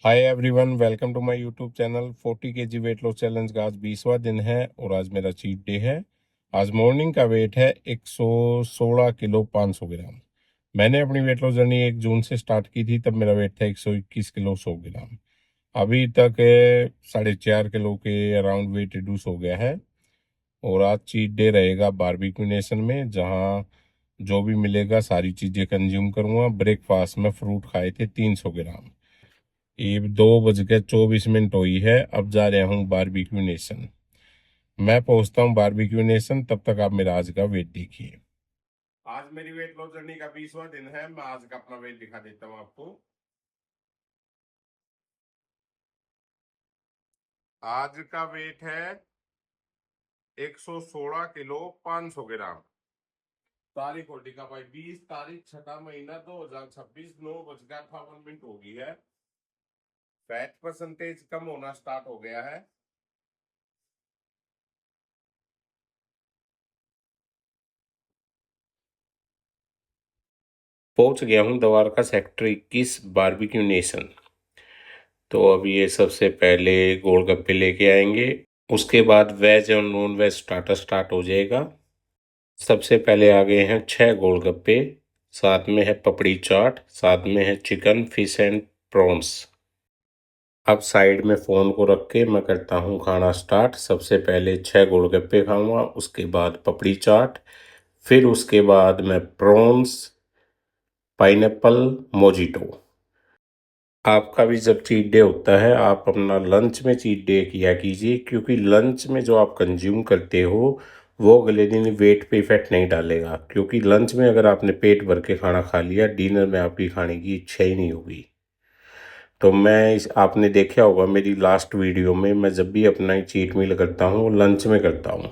Hi everyone, welcome to my YouTube channel. 40 kg weight loss challenge का आज 20वां दिन है और आज मेरा चीट डे है। आज मॉर्निंग का वेट है 116 किलो 500 ग्राम। मैंने अपनी वेट लॉस जर्नी 1 जून से स्टार्ट की थी, तब मेरा वेट था 121 किलो 100 ग्राम। अभी तक 4.5 किलो के अराउंड वेट रिड्यूस हो गया है। और आज चीट डे रहेगा बारबेक्यू नेशन में, जहाँ जो भी मिलेगा सारी चीज़ें कंज्यूम करूँगा। ब्रेकफास्ट में फ्रूट खाए थे 300 ग्राम। ये 2:24 हुई है। अब जा रहा हूँ बारबेक्यू नेशन। मैं पहुंचता हूँ बारबेक्यू नेशन, तब तक आप मेरा आज का वेट देखिए। आज मेरी वेट लॉस जर्नी का 20वां दिन है। मैं आज का अपना वेट दिखा देता हूँ आपको। आज का वेट है 116 किलो 500 ग्राम। तारीख होली का भाई 20 तारीख 6वां महीना 2026, 9:58 हो गई है। फैट परसेंटेज कम होना स्टार्ट हो गया है। पहुंच गया हूँ द्वारका सेक्टर 21 बारबेक्यू नेशन। तो अब ये सबसे पहले गोलगप्पे लेके आएंगे, उसके बाद वेज और नॉन वेज स्टार्टर स्टार्ट हो जाएगा। सबसे पहले आ गए हैं 6 गोलगप्पे, साथ में है पपड़ी चाट, साथ में है चिकन फिश एंड प्रॉन्स। अब साइड में फ़ोन को रख के मैं करता हूँ खाना स्टार्ट। सबसे पहले 6 गोलगप्पे खाऊंगा, उसके बाद पपड़ी चाट, फिर उसके बाद मैं प्रॉन्स, पाइनएप्पल, मोजिटो। आपका भी जब चीट डे होता है, आप अपना लंच में चीट डे किया कीजिए, क्योंकि लंच में जो आप कंज्यूम करते हो वो अगले दिन वेट पे इफेक्ट नहीं डालेगा। क्योंकि लंच में अगर आपने पेट भर के खाना खा लिया, डिनर में आपकी खाने की इच्छा ही नहीं होगी। तो आपने देखा होगा मेरी लास्ट वीडियो में, मैं जब भी अपना चीट मील करता हूँ लंच में करता हूँ।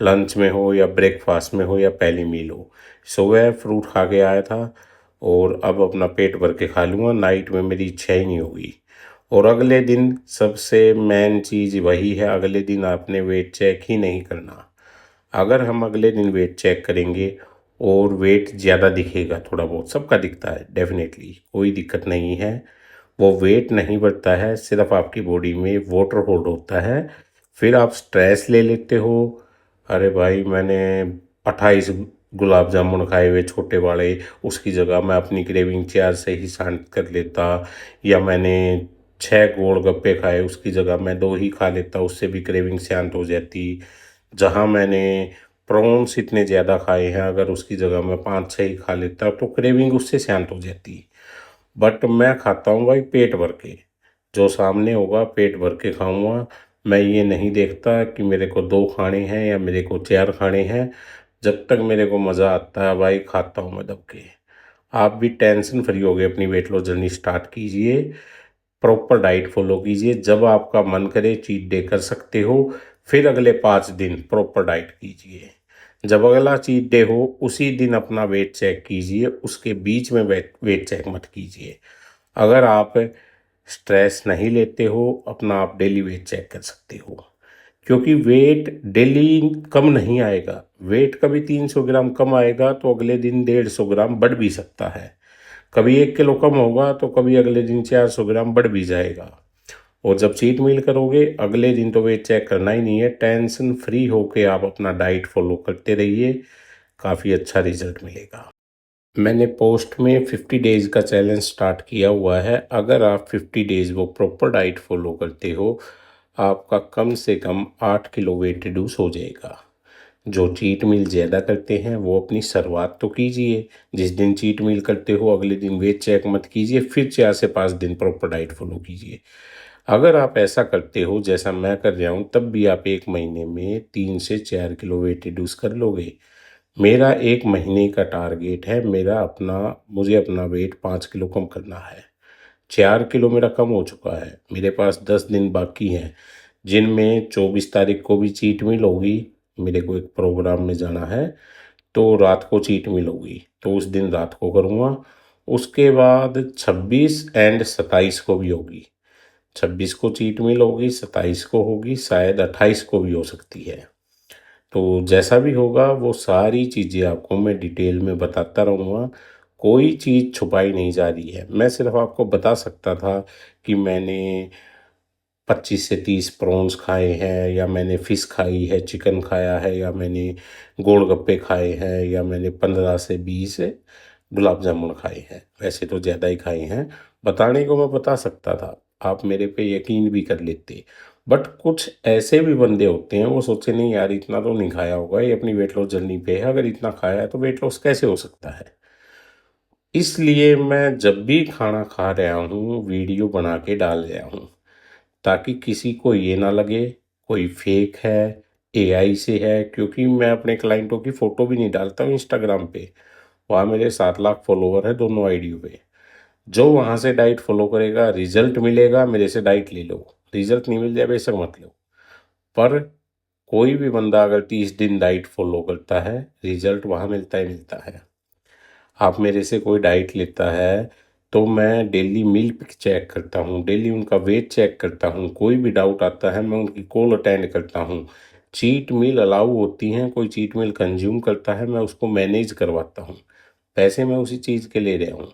लंच में हो या ब्रेकफास्ट में हो या पहली मील हो। सुबह फ्रूट खा के आया था और अब अपना पेट भर के खा लूँगा। नाइट में मेरी इच्छा ही नहीं होगी। और अगले दिन सबसे मेन चीज़ वही है, अगले दिन आपने वेट चेक ही नहीं करना। अगर हम अगले दिन वेट चेक करेंगे और वेट ज़्यादा दिखेगा, थोड़ा बहुत सबका दिखता है डेफिनेटली, कोई दिक्कत नहीं है। वो वेट नहीं बढ़ता है, सिर्फ आपकी बॉडी में वाटर होल्ड होता है। फिर आप स्ट्रेस ले लेते हो, अरे भाई मैंने 28 गुलाब जामुन खाए हुए छोटे वाले, उसकी जगह मैं अपनी क्रेविंग 4 से ही शांत कर लेता। या मैंने 6 गोलगप्पे खाए, उसकी जगह मैं 2 ही खा लेता, उससे भी क्रेविंग शांत हो जाती। जहाँ मैंने प्रॉन्स इतने ज़्यादा खाए हैं, अगर उसकी जगह मैं 5-6 ही खा लेता तो क्रेविंग उससे शांत हो जाती। बट मैं खाता हूँ भाई पेट भर के, जो सामने होगा पेट भर के खाऊंगा। मैं ये नहीं देखता कि मेरे को 2 खाने हैं या मेरे को 4 खाने हैं। जब तक मेरे को मज़ा आता है भाई खाता हूँ मैं दब के। आप भी टेंशन फ्री हो गए अपनी वेट लॉस जर्नी स्टार्ट कीजिए। प्रॉपर डाइट फॉलो कीजिए, जब आपका मन करे चीट डे कर सकते हो। फिर अगले 5 दिन प्रॉपर डाइट कीजिए। जब अगला चीट डे हो उसी दिन अपना वेट चेक कीजिए, उसके बीच में वेट चेक मत कीजिए। अगर आप स्ट्रेस नहीं लेते हो, अपना आप डेली वेट चेक कर सकते हो। क्योंकि वेट डेली कम नहीं आएगा। वेट कभी 300 ग्राम कम आएगा तो अगले दिन 150 ग्राम बढ़ भी सकता है। कभी 1 किलो कम होगा तो कभी अगले दिन 400 ग्राम बढ़ भी जाएगा। और जब चीट मील करोगे अगले दिन तो वेट चेक करना ही नहीं है। टेंशन फ्री होके आप अपना डाइट फॉलो करते रहिए, काफ़ी अच्छा रिजल्ट मिलेगा। मैंने पोस्ट में 50 डेज़ का चैलेंज स्टार्ट किया हुआ है। अगर आप 50 डेज़ वो प्रॉपर डाइट फॉलो करते हो, आपका कम से कम 8 किलो वेट रिड्यूस हो जाएगा। जो चीट मील ज़्यादा करते हैं वो अपनी शुरुआत तो कीजिए। जिस दिन चीट मील करते हो अगले दिन वेट चेक मत कीजिए, फिर 4 से 5 दिन प्रॉपर डाइट फॉलो कीजिए। अगर आप ऐसा करते हो जैसा मैं कर रहा हूँ, तब भी आप 1 महीने में 3 से 4 किलो वेट रिड्यूस कर लोगे। मेरा 1 महीने का टारगेट है, मुझे अपना वेट 5 किलो कम करना है। 4 किलो मेरा कम हो चुका है, मेरे पास 10 दिन बाकी हैं, जिनमें 24 तारीख को भी चीट मील होगी। मेरे को एक प्रोग्राम में जाना है, तो रात को चीट मील होगी, तो उस दिन रात को करूँगा। उसके बाद 26 एंड 27 को भी होगी। 26 को चीट मील होगी, 27 को होगी, शायद 28 को भी हो सकती है। तो जैसा भी होगा वो सारी चीज़ें आपको मैं डिटेल में बताता रहूँगा। कोई चीज़ छुपाई नहीं जा रही है। मैं सिर्फ आपको बता सकता था कि मैंने 25 से 30 प्रॉन्स खाए हैं, या मैंने फ़िश खाई है, चिकन खाया है, या मैंने गोलगप्पे खाए हैं, या मैंने 15 से 20 गुलाब जामुन खाए हैं। वैसे तो ज़्यादा ही खाए हैं, बताने को मैं बता सकता था, आप मेरे पे यकीन भी कर लेते। बट कुछ ऐसे भी बंदे होते हैं, वो सोचे नहीं यार इतना तो नहीं खाया होगा, ये अपनी वेट लॉस जर्नी पे है, अगर इतना खाया है तो वेट लॉस कैसे हो सकता है। इसलिए मैं जब भी खाना खा रहा हूँ वीडियो बना के डाल रहा हूँ, ताकि किसी को ये ना लगे कोई फेक है, एआई से है। क्योंकि मैं अपने क्लाइंटों की फ़ोटो भी नहीं डालता हूँ इंस्टाग्राम पे, वहाँ मेरे 7 लाख फॉलोवर हैं दोनों आईडियों पे। जो वहाँ से डाइट फॉलो करेगा, रिजल्ट मिलेगा, मेरे से डाइट ले लो, रिजल्ट नहीं मिल जाए बेशक मत लो। पर कोई भी बंदा अगर 30 दिन डाइट फॉलो करता है, रिजल्ट वहाँ मिलता ही मिलता है। आप मेरे से कोई डाइट लेता है तो मैं डेली मील पिक चेक करता हूँ, डेली उनका वेट चेक करता हूँ, कोई भी डाउट आता है मैं उनकी कॉल अटेंड करता हूँ। चीट मील अलाउ होती हैं, कोई चीट मील कंज्यूम करता है मैं उसको मैनेज करवाता हूँ। पैसे मैं उसी चीज़ के ले रहा हूँ।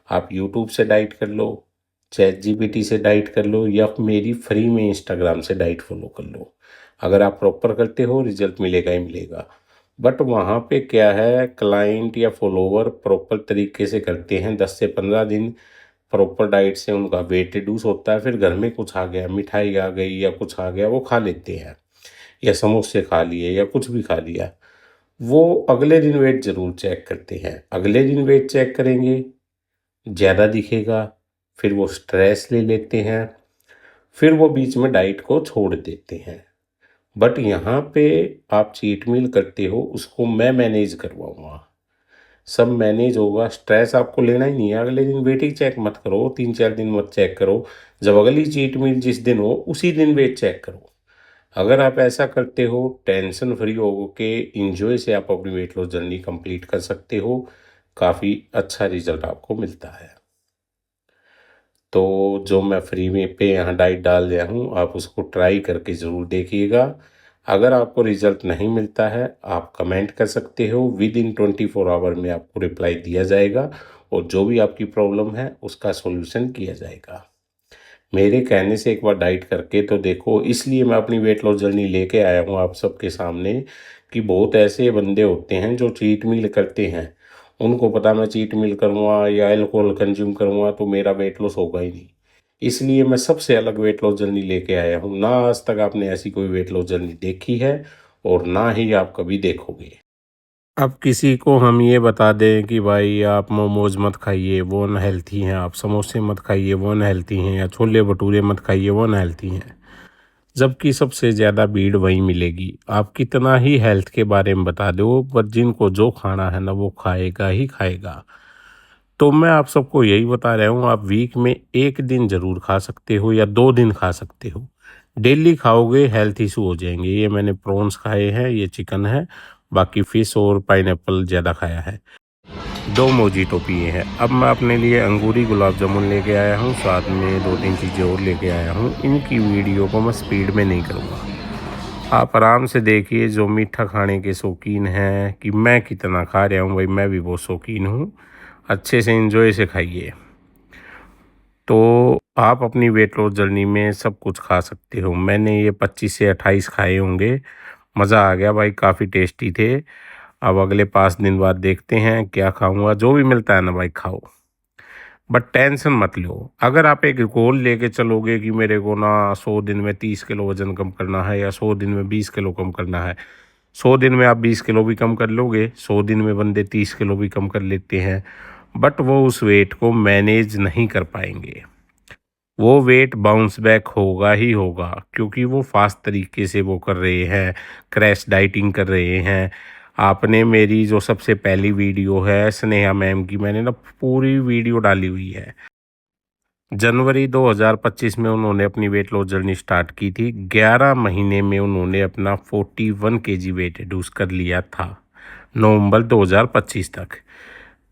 आप यूट्यूब से डाइट कर लो, चैट जीपीटी से डाइट कर लो, या मेरी फ्री में इंस्टाग्राम से डाइट फॉलो कर लो। अगर आप प्रॉपर करते हो रिजल्ट मिलेगा ही मिलेगा। बट वहाँ पे क्या है, क्लाइंट या फॉलोवर प्रॉपर तरीके से करते हैं, 10 से 15 दिन प्रॉपर डाइट से उनका वेट रिड्यूस होता है। फिर घर में कुछ आ गया, मिठाई आ गई या कुछ आ गया, वो खा लेते हैं, या समोसे खा लिए या कुछ भी खा लिया। वो अगले दिन वेट ज़रूर चेक करते हैं, अगले दिन वेट चेक करेंगे, ज़्यादा दिखेगा, फिर वो स्ट्रेस ले लेते हैं, फिर वो बीच में डाइट को छोड़ देते हैं। बट यहाँ पे आप चीट मील करते हो, उसको मैं मैनेज करवाऊँगा, सब मैनेज होगा। स्ट्रेस आपको लेना ही नहीं है, अगले दिन वेट ही चेक मत करो, 3-4 दिन मत चेक करो। जब अगली चीट मील जिस दिन हो उसी दिन वेट चेक करो। अगर आप ऐसा करते हो, टेंशन फ्री हो के इंजॉय से आप अपनी वेट लॉस जर्नी कंप्लीट कर सकते हो, काफ़ी अच्छा रिजल्ट आपको मिलता है। तो जो मैं फ्री में पे यहाँ डाइट डाल दिया हूँ, आप उसको ट्राई करके ज़रूर देखिएगा। अगर आपको रिज़ल्ट नहीं मिलता है, आप कमेंट कर सकते हो, विद इन 24 आवर में आपको रिप्लाई दिया जाएगा, और जो भी आपकी प्रॉब्लम है उसका सॉल्यूशन किया जाएगा। मेरे कहने से एक बार डाइट करके तो देखो, इसलिए मैं अपनी वेट लॉस जर्नी लेके आया हूँ आप सबके सामने, कि बहुत ऐसे बंदे होते हैं जो चीट मील करते हैं, उनको पता मैं चीट मील करूँगा या अल्कोहल कंज्यूम करूँगा तो मेरा वेट लॉस होगा ही नहीं। इसलिए मैं सबसे अलग वेट लॉस जर्नी लेके आया हूँ, ना आज तक आपने ऐसी कोई वेट लॉस जर्नी देखी है और ना ही आप कभी देखोगे। अब किसी को हम ये बता दें कि भाई आप मोमोज मत खाइए वो अनहेल्थी हैं, आप समोसे मत खाइए वो अनहेल्थी हैं, या छोले भटूरे मत खाइए वो अनहेल्थी हैं, जबकि सबसे ज़्यादा भीड़ वहीं मिलेगी। आप कितना ही हेल्थ के बारे में बता दो, पर जिनको जो खाना है ना वो खाएगा ही खाएगा। तो मैं आप सबको यही बता रहा हूँ, आप वीक में 1 दिन ज़रूर खा सकते हो या 2 दिन खा सकते हो। डेली खाओगे हेल्थ इशू हो जाएंगे। ये मैंने प्रॉन्स खाए हैं, ये चिकन है, बाकी फ़िश और पाइनएप्पल ज़्यादा खाया है। 2 मोजीटो पिए हैं। अब मैं अपने लिए अंगूरी गुलाब जामुन लेके आया हूँ, साथ में 2-3 चीज़ें और लेके आया हूँ। इनकी वीडियो को मैं स्पीड में नहीं करूँगा, आप आराम से देखिए। जो मीठा खाने के शौकीन हैं कि मैं कितना खा रहा हूँ, भाई मैं भी बहुत शौकीन हूँ, अच्छे से एंजॉय से खाइए। तो आप अपनी वेट लॉस जर्नी में सब कुछ खा सकते हो। मैंने ये 25 से 28 खाए होंगे, मज़ा आ गया भाई, काफ़ी टेस्टी थे। अब अगले 5 दिन बाद देखते हैं क्या खाऊंगा, जो भी मिलता है ना भाई खाओ, बट टेंशन मत लो। अगर आप एक गोल लेके चलोगे कि मेरे को ना 100 दिन में 30 किलो वजन कम करना है, या 100 दिन में 20 किलो कम करना है, 100 दिन में आप 20 किलो भी कम कर लोगे, 100 दिन में बंदे 30 किलो भी कम कर लेते हैं, बट वो उस वेट को मैनेज नहीं कर पाएंगे। वो वेट बाउंस बैक होगा ही होगा, क्योंकि वो फास्ट तरीके से वो कर रहे हैं, क्रैश डाइटिंग कर रहे हैं। आपने मेरी जो सबसे पहली वीडियो है स्नेहा मैम की, मैंने ना पूरी वीडियो डाली हुई है। जनवरी 2025 में उन्होंने अपनी वेट लॉस जर्नी स्टार्ट की थी। 11 महीने में उन्होंने अपना 41 केजी वेट रिड्यूस कर लिया था, नवंबर 2025 तक।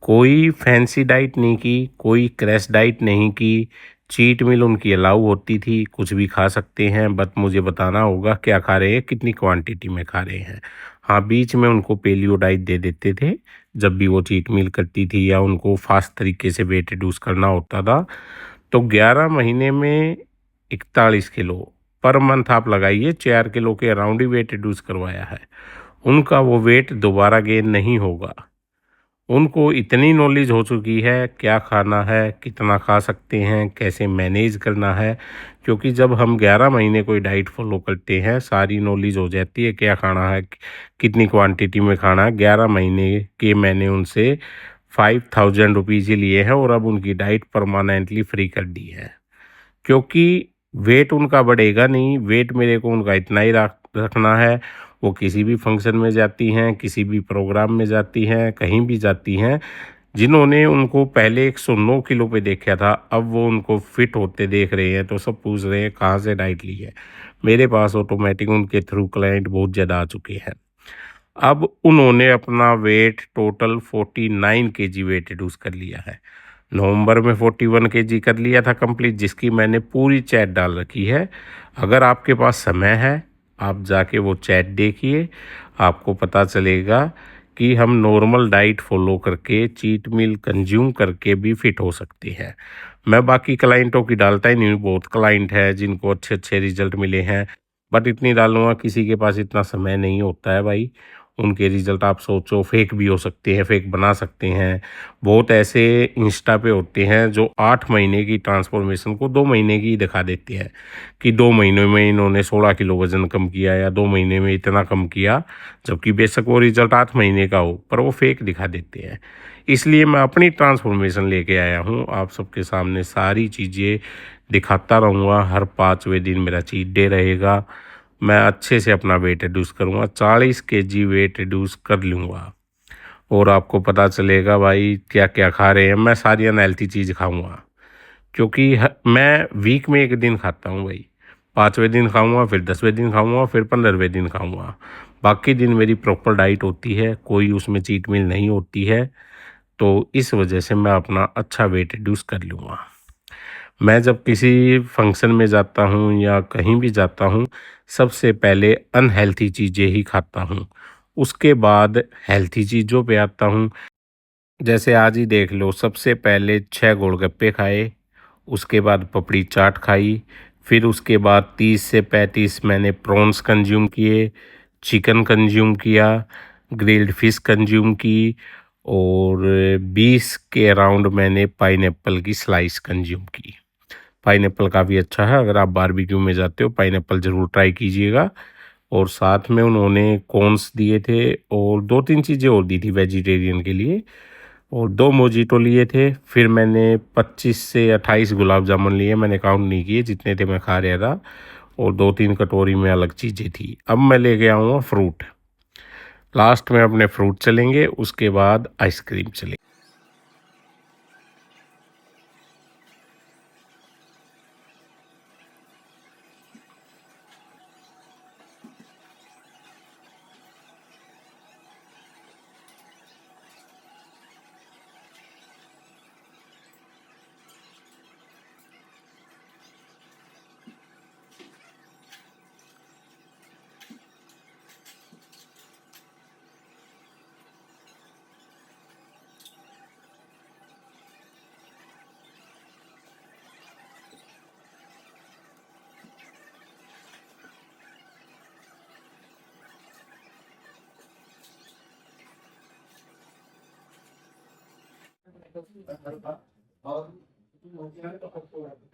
कोई फैंसी डाइट नहीं की, कोई क्रैश डाइट नहीं की, चीट मील उनकी अलाउ होती थी, कुछ भी खा सकते हैं, बट मुझे बताना होगा क्या खा रहे हैं, कितनी क्वांटिटी में खा रहे हैं। हाँ, बीच में उनको पेलियो डाइट दे देते थे जब भी वो चीट मील करती थी, या उनको फास्ट तरीके से वेट रिड्यूस करना होता था, तो 11 महीने में 41 किलो पर मंथ आप लगाइए, 4 किलो के अराउंड ही वेट रिड्यूस करवाया है। उनका वो वेट दोबारा गेन नहीं होगा। उनको इतनी नॉलेज हो चुकी है, क्या खाना है, कितना खा सकते हैं, कैसे मैनेज करना है, क्योंकि जब हम 11 महीने कोई डाइट फॉलो करते हैं, सारी नॉलेज हो जाती है, क्या खाना है, कितनी क्वांटिटी में खाना है। 11 महीने के मैंने उनसे 5,000 रुपीज़ ही लिए हैं और अब उनकी डाइट परमानेंटली फ्री कर दी है, क्योंकि वेट उनका बढ़ेगा नहीं। वेट मेरे को उनका इतना ही रखना है। वो किसी भी फंक्शन में जाती हैं, किसी भी प्रोग्राम में जाती हैं, कहीं भी जाती हैं, जिन्होंने उनको पहले 109 किलो पे देखा था, अब वो उनको फिट होते देख रहे हैं, तो सब पूछ रहे हैं कहाँ से डाइट ली है। मेरे पास ऑटोमेटिक उनके थ्रू क्लाइंट बहुत ज़्यादा आ चुके हैं। अब उन्होंने अपना wait total 49 KG weight reduce कर लिया है। नवंबर में 41 केजी कर लिया था कंप्लीट, जिसकी मैंने पूरी चैट डाल रखी है। अगर आपके पास समय है, आप जाके वो चैट देखिए, आपको पता चलेगा कि हम नॉर्मल डाइट फॉलो करके, चीट मील कंज्यूम करके भी फिट हो सकते हैं। मैं बाकी क्लाइंटों की डालता ही नहीं हूँ, बहुत क्लाइंट है जिनको अच्छे अच्छे रिजल्ट मिले हैं, बट इतनी डालूंगा, किसी के पास इतना समय नहीं होता है भाई। उनके रिजल्ट आप सोचो फेक भी हो सकते हैं, फेक बना सकते हैं। बहुत ऐसे इंस्टा पे होते हैं जो 8 महीने की ट्रांसफॉर्मेशन को 2 महीने की दिखा देते हैं कि 2 महीनों में इन्होंने 16 किलो वजन कम किया या 2 महीने में इतना कम किया, जबकि बेशक वो रिजल्ट 8 महीने का हो, पर वो फेक दिखा देते हैं। इसलिए मैं अपनी ट्रांसफॉर्मेशन लेके आया हूँ, आप सबके सामने सारी चीज़ें दिखाता रहूँगा। हर 5वें दिन मेरा चीट डे रहेगा। मैं अच्छे से अपना वेट रिड्यूस करूँगा, 40 केजी वेट रिड्यूस कर लूँगा और आपको पता चलेगा भाई क्या क्या खा रहे हैं। मैं सारी अनहेल्थी चीज़ खाऊंगा, क्योंकि मैं वीक में 1 दिन खाता हूँ भाई। 5वें दिन खाऊंगा, फिर 10वें दिन खाऊंगा, फिर 15वें दिन खाऊंगा। बाकी दिन मेरी प्रॉपर डाइट होती है, कोई उसमें चीट मील नहीं होती है। तो इस वजह से मैं अपना अच्छा वेट रिड्यूस कर लूँगा। मैं जब किसी फंक्शन में जाता हूँ या कहीं भी जाता हूँ, सबसे पहले अनहेल्थी चीज़ें ही खाता हूँ, उसके बाद हेल्थी चीज़ों पे आता हूँ। जैसे आज ही देख लो, सबसे पहले 6 गोलगप्पे खाए, उसके बाद पपड़ी चाट खाई, फिर उसके बाद 30 से 35 मैंने प्रॉन्स कंज्यूम किए, चिकन कंज्यूम किया, ग्रिल्ड फिश कंज्यूम की और 20 के अराउंड मैंने पाइनएप्पल की स्लाइस कंज्यूम की। पाइनएप्पल काफ़ी अच्छा है, अगर आप बारबेक्यू में जाते हो पाइनएप्पल ज़रूर ट्राई कीजिएगा। और साथ में उन्होंने कॉर्न्स दिए थे और 2-3 चीज़ें और दी थी वेजिटेरियन के लिए, और 2 मोजीटो लिए थे। फिर मैंने 25 से 28 गुलाब जामुन लिए, मैंने काउंट नहीं किए, जितने थे मैं खा रहा था, और 2-3 कटोरी में अलग चीज़ें थी। अब मैं लेके आऊँगा फ्रूट, लास्ट में अपने फ्रूट चलेंगे, उसके बाद आइसक्रीम चलेंगे।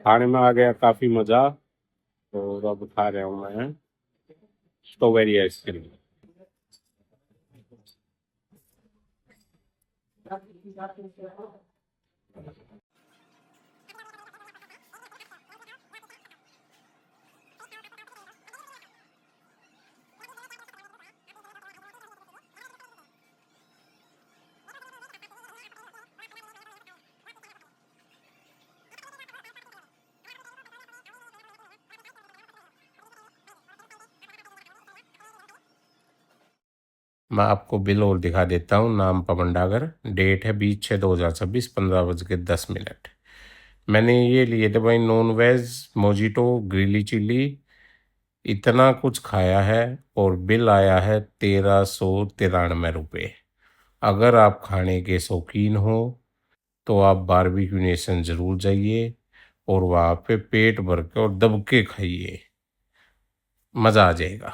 खाने में आ गया काफ़ी मज़ा, और अब खा रहा हूँ मैं स्ट्रॉबेरी आइसक्रीम। मैं आपको बिल और दिखा देता हूँ। नाम पवन डागर, डेट है 20/6/2026, 15:10। मैंने ये लिए थे भाई नॉन वेज मोजिटो, ग्रिली चिल्ली, इतना कुछ खाया है और बिल आया है 1393 रुपये। अगर आप खाने के शौकीन हो तो आप बारबेक्यू नेशन ज़रूर जाइए और वहाँ पे पेट भर के और दब के खाइए, मज़ा आ जाएगा।